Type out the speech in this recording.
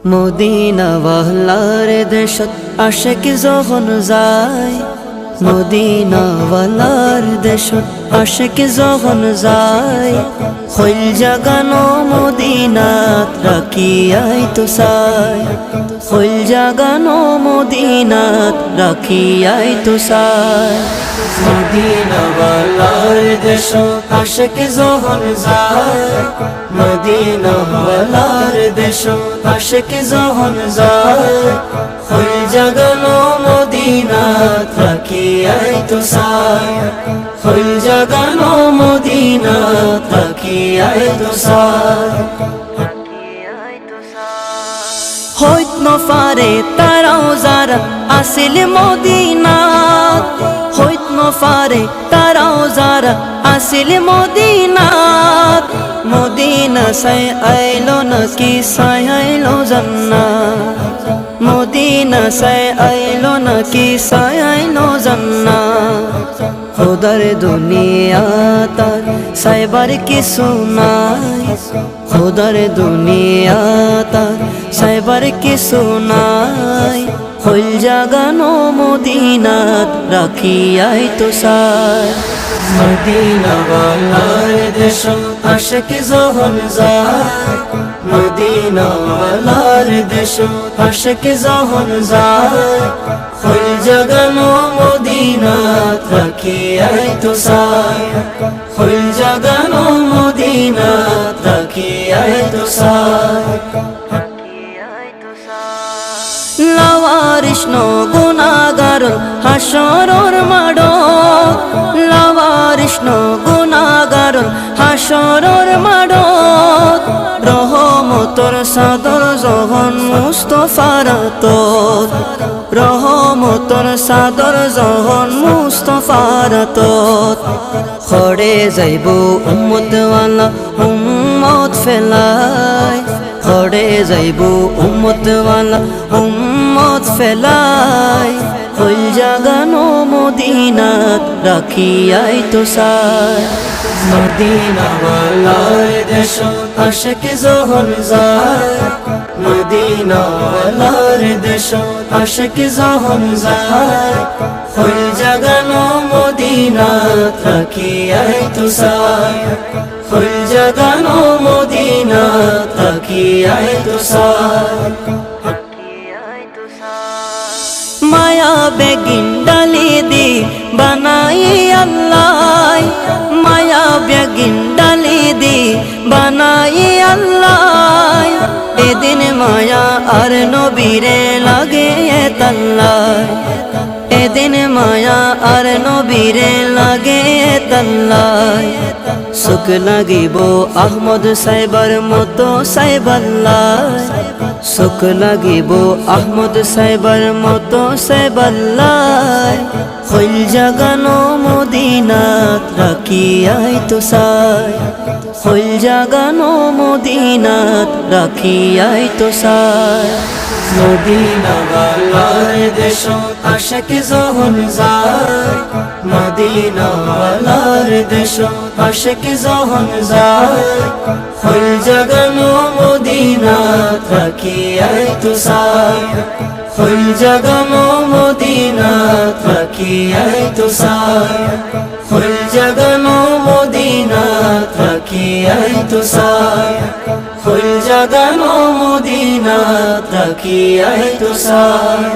Medina ওয়ালার দেশত আশিক যখন যায়, মদিনা ওয়ালার দেশত আশিক যখন যায়, হইল জাগানো মদিনাত রাখিয়াই তো চাই, হইল জাগানো মদিনাত রাখিয়াই তো চাই। মদিনা ওয়ালার দেশত আশিক যখন যায়, মদিনা ওয়ালার দেশত আশিক যখন যায়, হইল জাগানো মদিনাত রাখিয়াই তো চাই, হইল জাগানো মদিনাত রাখিয়াই তো চাই। হইত নফারে তারাও যারা আসিল মদিনাত, হইত নফারে তারাও যারা আসিল মদিনাত, মদিনা সাই আইলো নাকি সাই আইলো জান্নাত, মদিনা সাই আইলো নাকি সাই আইলো জান্নাত। খোদার দুনিয়া তার সাইবার কিছু নাই, খোদার দুনিয়া তার সাইবার কিছু নাই, হইল জাগানো মদিনাত রাখিয়াই তো চাই। মদিনা ওয়ালার দেশত আশিক যখন যায়, মদিনা ওয়ালার দেশত আশিক যখন যায়, হইল জাগানো মদিনাত রাখিয়াই তো চাই, হইল জাগানো মদিনাত রাখিয়াই তো চাই। লাওয়ারিস নো গুনাহগার হাসরর মাডত, লাওয়ারিস নো গুনাহগার হাসরর মাডত, রহমতর সাদর যখন মুস্তাফার হাতত, রহমতর সাদর যখন মুস্তাফার হাতত, খড়ে যাইব উম্মত ওয়ালা উম্মত ফেলাই, খড়ে যাইব উম্মত ওয়ালা উম্মত ফেলাই, হইল জাগানো মদিনাত রাখিয়াই তো চাই। মদিনা ওয়ালার দেশত আশিক যখন যায়, মদিনা ওয়ালার দেশত আশিক যখন যায়, হইল জাগানো মদিনাত রাখিয়াই তো চাই, হইল জাগানো মদিনাত রাখিয়াই তো চাই। মায়া বেগিন ডালি দি বানাই আল্লাহ, মায়া বেগিন ডালি দি বানাই আল্লাহ, এদিন মায়া আর নবীরে লাগে তাল্লাই, এদিন মায়া আর নবীরে লাগে তাল্লাই, সুখ লাগিব আহমদ সাইবার মতো সাইবাল্লাই, সুখ লাগিব আহমদ সাইবার মতো সাইবাল্লাই, হইল জাগানো মদিনাত রাখিয়াই তো চাই, হইল জাগানো মদিনাত রাখিয়াই তো চাই। মদিনা ওয়ালার দেশত আশিক যখন যায়, মদিনা ওয়ালার দেশত আশিক যখন যায়, হইল জাগানো মদিনাত রাখিয়াই তো চাই, হইল জাগানো মদিনাত রাখিয়াই তো চাই, হইল জাগানো মদিনাত রাখিয়াই তো চাই, হইল জাগানো মদিনাত রাখিয়াই তো চাই।